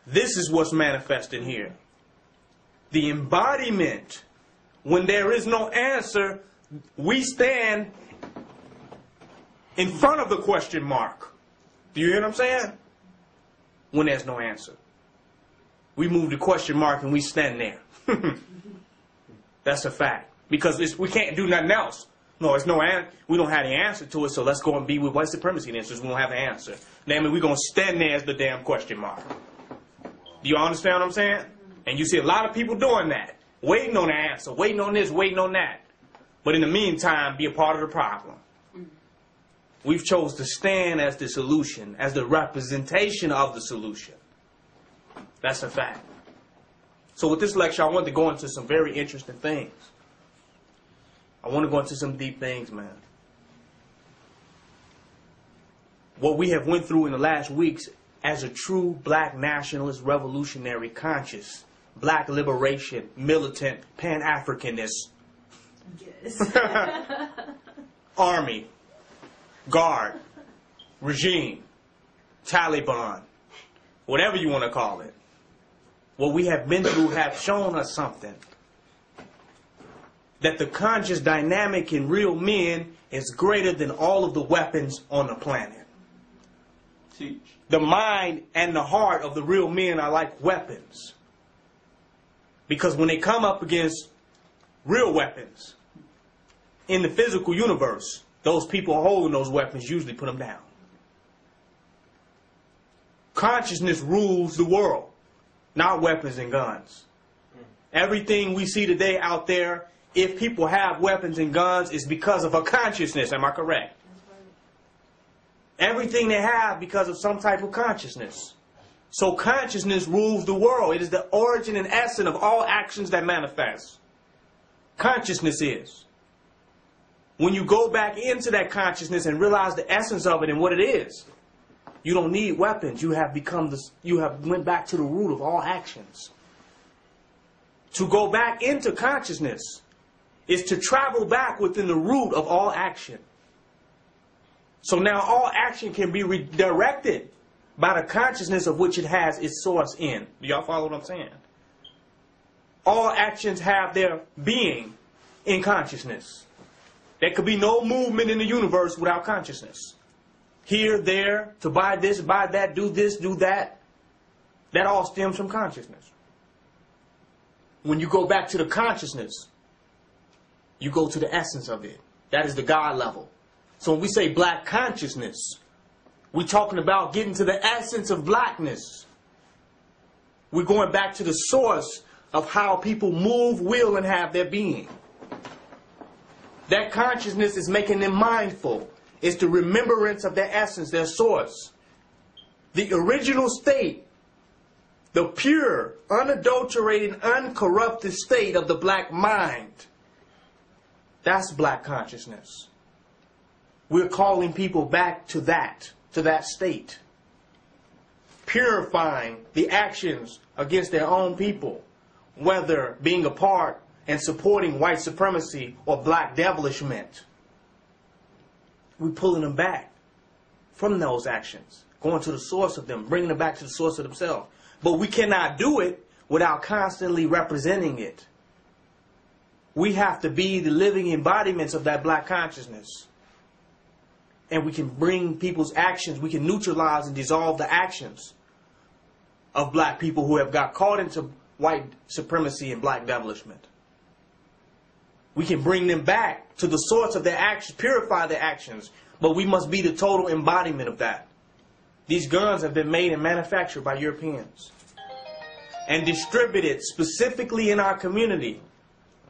This is what's manifesting here. The embodiment. When there is no answer, we stand in front of the question mark. Do you hear what I'm saying? When there's no answer, we move the question mark and we stand there. That's a fact. Because we can't do nothing else. No, it's no answer. We don't have the answer to it, so let's go and be with white supremacy then, since we don't have the answer. Namely, we're going to stand there as the damn question mark. Do you understand what I'm saying? And you see a lot of people doing that. Waiting on the answer, waiting on this, waiting on that. But in the meantime, be a part of the problem. We've chose to stand as the solution, as the representation of the solution. That's a fact. So with this lecture, I want to go into some very interesting things. I want to go into some deep things, man. What we have went through in the last weeks as a true black nationalist, revolutionary, conscious, black liberation, militant, Pan-Africanist, yes. Army, guard, regime, Taliban, whatever you want to call it. What we have been through have shown us something. That the conscious dynamic in real men is greater than all of the weapons on the planet. Teach. The mind and the heart of the real men are like weapons. Because when they come up against real weapons in the physical universe, those people holding those weapons usually put them down. Consciousness rules the world, not weapons and guns. Everything we see today out there, if people have weapons and guns, it's because of a consciousness. Am I correct? Everything they have because of some type of consciousness. So consciousness rules the world. It is the origin and essence of all actions that manifest. Consciousness is. When you go back into that consciousness and realize the essence of it and what it is, you don't need weapons. You have went back to the root of all actions. To go back into consciousness is to travel back within the root of all action. So now all action can be redirected by the consciousness of which it has its source in. Do y'all follow what I'm saying? All actions have their being in consciousness. There could be no movement in the universe without consciousness. Here, there, to buy this, buy that, do this, do that. That all stems from consciousness. When you go back to the consciousness, you go to the essence of it. That is the God level. So when we say black consciousness, we're talking about getting to the essence of blackness. We're going back to the source of how people move, will, and have their being. That consciousness is making them mindful. It's the remembrance of their essence, their source. The original state, the pure, unadulterated, uncorrupted state of the black mind. That's black consciousness. We're calling people back to that state. Purifying the actions against their own people, whether being a part and supporting white supremacy or black devilishment. We're pulling them back from those actions, going to the source of them, bringing them back to the source of themselves. But we cannot do it without constantly representing it. We have to be the living embodiments of that black consciousness. And we can bring people's actions, we can neutralize and dissolve the actions of black people who have got caught into white supremacy and black devilishment. We can bring them back to the source of their actions, purify their actions, but we must be the total embodiment of that. These guns have been made and manufactured by Europeans and distributed specifically in our community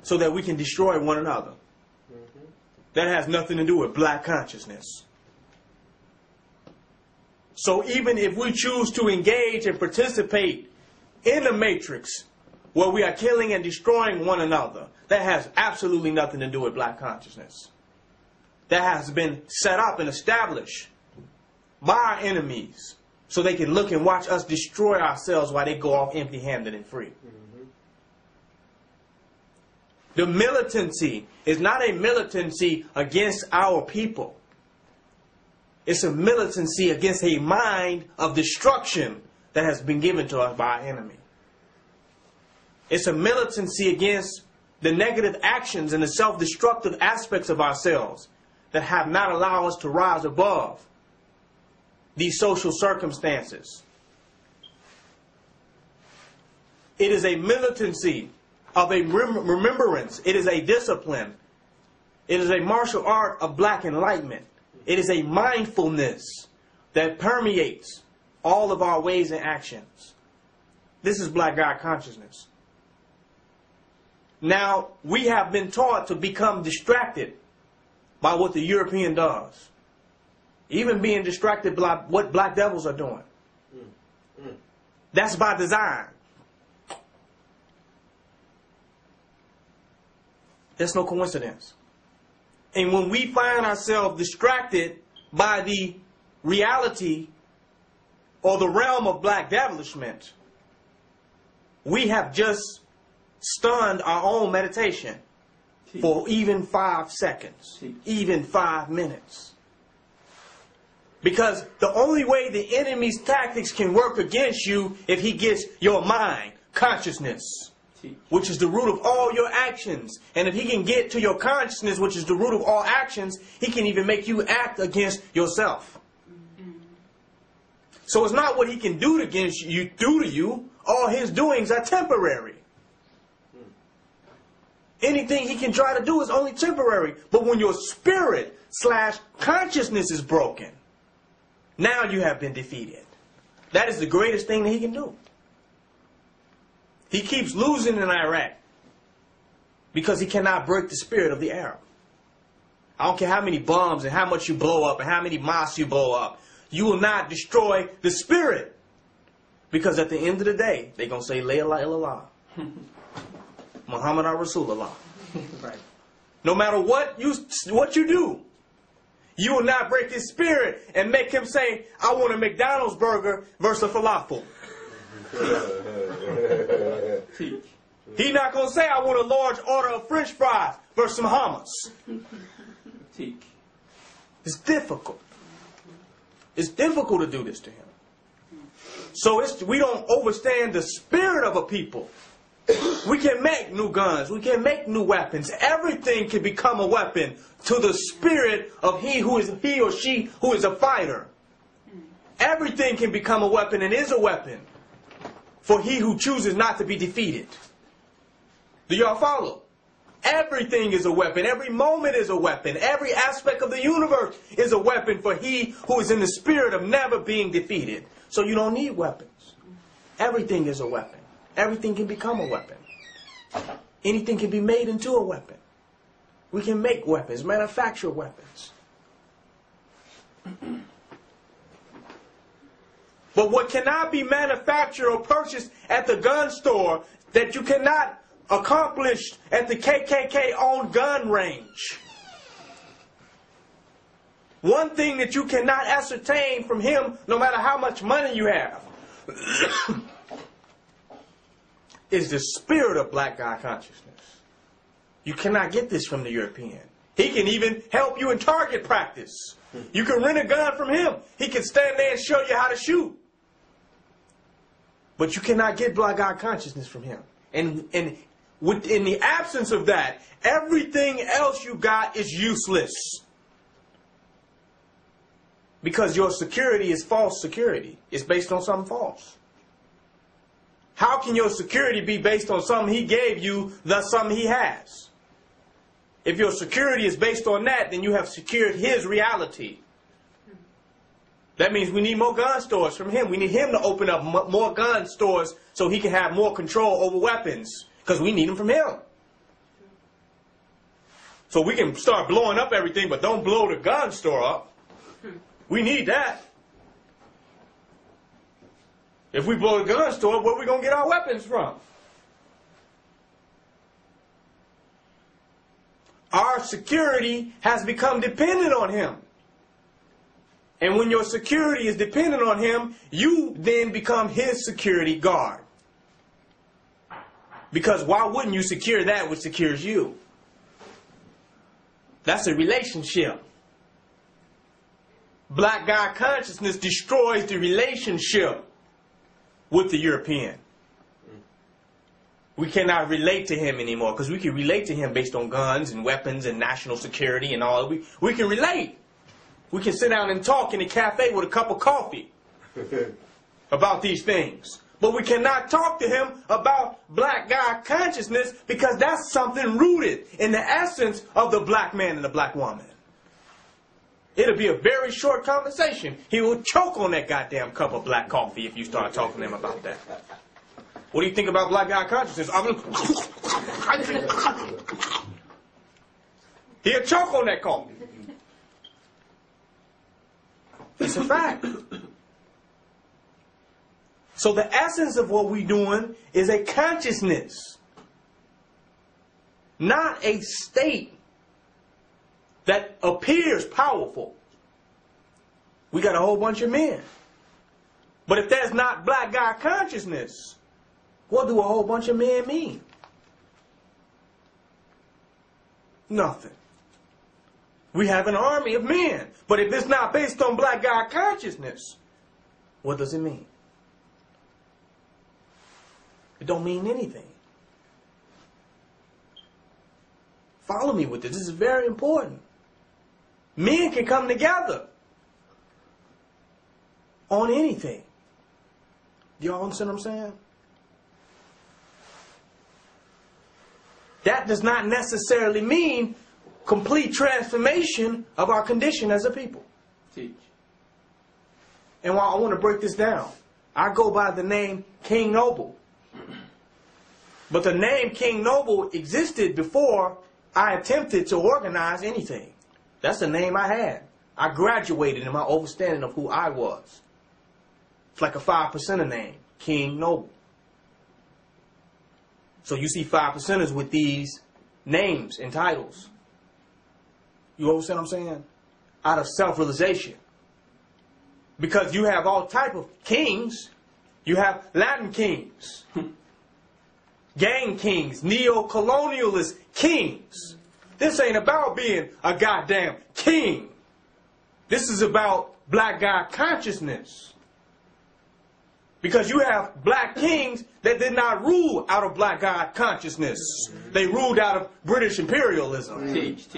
so that we can destroy one another. That has nothing to do with black consciousness. So even if we choose to engage and participate in the matrix where we are killing and destroying one another, that has absolutely nothing to do with black consciousness. That has been set up and established by our enemies so they can look and watch us destroy ourselves while they go off empty-handed and free. The militancy is not a militancy against our people. It's a militancy against a mind of destruction that has been given to us by our enemy. It's a militancy against the negative actions and the self-destructive aspects of ourselves that have not allowed us to rise above these social circumstances. It is a militancy of a remembrance. It is a discipline. It is a martial art of black enlightenment. It is a mindfulness that permeates all of our ways and actions. This is black God consciousness. Now, we have been taught to become distracted by what the European does. Even being distracted by what black devils are doing. That's by design. That's no coincidence. And when we find ourselves distracted by the reality or the realm of black devilishment, we have just stunned our own meditation for even 5 seconds, even 5 minutes. Because the only way the enemy's tactics can work against you if he gets your mind, consciousness, which is the root of all your actions. And if he can get to your consciousness, which is the root of all actions, he can even make you act against yourself. So it's not what he can do against you, do to you. All his doings are temporary. Anything he can try to do is only temporary. But when your spirit / consciousness is broken, now you have been defeated. That is the greatest thing that he can do. He keeps losing in Iraq because he cannot break the spirit of the Arab. I don't care how many bombs and how much you blow up and how many mosques you blow up. You will not destroy the spirit. Because at the end of the day, they're going to say, La ilaha illallah. Muhammad Rasulullah. Right. No matter what you do, you will not break his spirit and make him say, I want a McDonald's burger versus a falafel. He's not going to say, I want a large order of French fries versus some hummus. It's difficult. It's difficult to do this to him. So we don't overstand the spirit of a people. We can make new guns. We can make new weapons. Everything can become a weapon to the spirit of he or she who is a fighter. Everything can become a weapon and is a weapon for he who chooses not to be defeated. Do y'all follow? Everything is a weapon. Every moment is a weapon. Every aspect of the universe is a weapon for he who is in the spirit of never being defeated. So you don't need weapons. Everything is a weapon. Everything can become a weapon. Anything can be made into a weapon. We can make weapons, manufacture weapons. But what cannot be manufactured or purchased at the gun store that you cannot accomplish at the KKK-owned gun range. One thing that you cannot ascertain from him, no matter how much money you have, is the spirit of black God consciousness. You cannot get this from the European. He can even help you in target practice. You can rent a gun from him. He can stand there and show you how to shoot. But you cannot get black God consciousness from him. And in the absence of that, everything else you got is useless. Because your security is false security. It's based on something false. How can your security be based on something he gave you, thus something he has? If your security is based on that, then you have secured his reality. That means we need more gun stores from him. We need him to open up more gun stores so he can have more control over weapons. Because we need them from him. So we can start blowing up everything, but don't blow the gun store up. We need that. If we blow the gun store, where are we going to get our weapons from? Our security has become dependent on him. And when your security is dependent on him, you then become his security guard. Because why wouldn't you secure that which secures you? That's a relationship. black God consciousness destroys the relationship with the European. We cannot relate to him anymore because we can relate to him based on guns and weapons and national security and all. We can relate. We can sit down and talk in a cafe with a cup of coffee about these things. But we cannot talk to him about black God consciousness because that's something rooted in the essence of the black man and the black woman. It'll be a very short conversation. He will choke on that goddamn cup of black coffee if you start talking to him about that. What do you think about black God consciousness? He'll choke on that coffee. It's a fact. So the essence of what we're doing is a consciousness, not a state that appears powerful. We got a whole bunch of men. But if there's not black God consciousness, what do a whole bunch of men mean? Nothing. We have an army of men. But if it's not based on black God consciousness, what does it mean? It don't mean anything. Follow me with this. This is very important. Men can come together on anything. Do y'all understand what I'm saying? That does not necessarily mean complete transformation of our condition as a people. Teach. And while I want to break this down, I go by the name King Noble. But the name King Noble existed before I attempted to organize anything. That's the name I had. I graduated in my understanding of who I was. It's like a 5%er name, King Noble. So you see 5%ers with these names and titles. You understand what I'm saying? Out of self-realization. Because you have all type of kings. You have Latin kings. Gang kings. Neo-colonialist kings. This ain't about being a goddamn king. This is about black God consciousness. Because you have black kings that did not rule out of black God consciousness. They ruled out of British imperialism. Teach.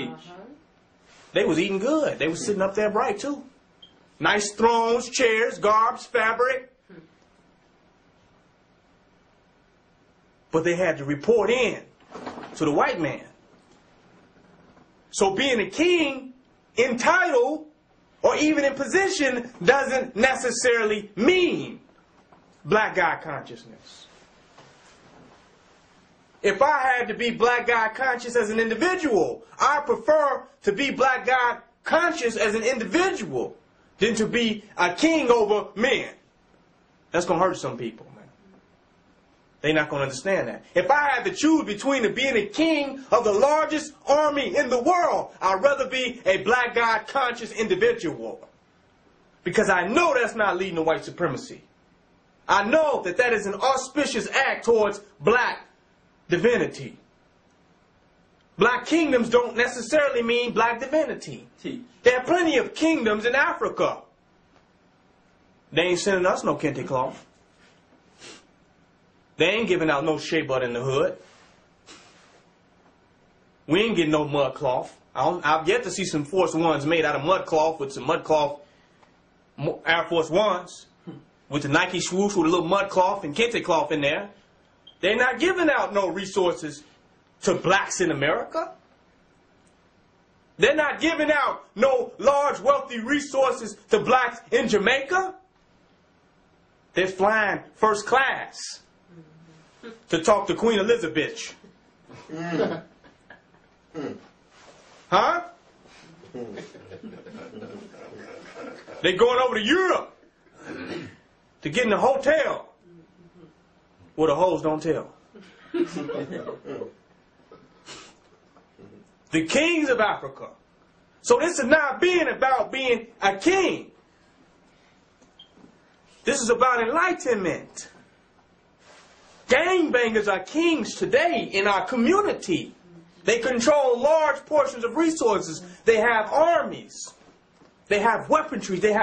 They was eating good. They was sitting up there bright too. Nice thrones, chairs, garbs, fabric. But they had to report in to the white man. So being a king in title or even in position doesn't necessarily mean black God consciousness. If I had to be black God conscious as an individual, I prefer to be black God conscious as an individual than to be a king over men. That's going to hurt some people, man. They're not going to understand that. If I had to choose between being a king of the largest army in the world, I'd rather be a black God conscious individual. Because I know that's not leading to white supremacy. I know that that is an auspicious act towards black divinity. Black kingdoms don't necessarily mean black divinity. There are plenty of kingdoms in Africa. They ain't sending us no kente cloth. They ain't giving out no shea butter in the hood. We ain't getting no mud cloth. I've yet to see some Force Ones made out of mud cloth with some mud cloth Air Force Ones with the Nike swoosh with a little mud cloth and kente cloth in there. They're not giving out no resources to blacks in America. They're not giving out no large wealthy resources to blacks in Jamaica. They're flying first class to talk to Queen Elizabeth. Huh? They're going over to Europe to get in a hotel where the hoes don't tell. The kings of Africa. So this is not being about being a king. This is about enlightenment. Gangbangers are kings today in our community. They control large portions of resources. They have armies. They have weaponry. They have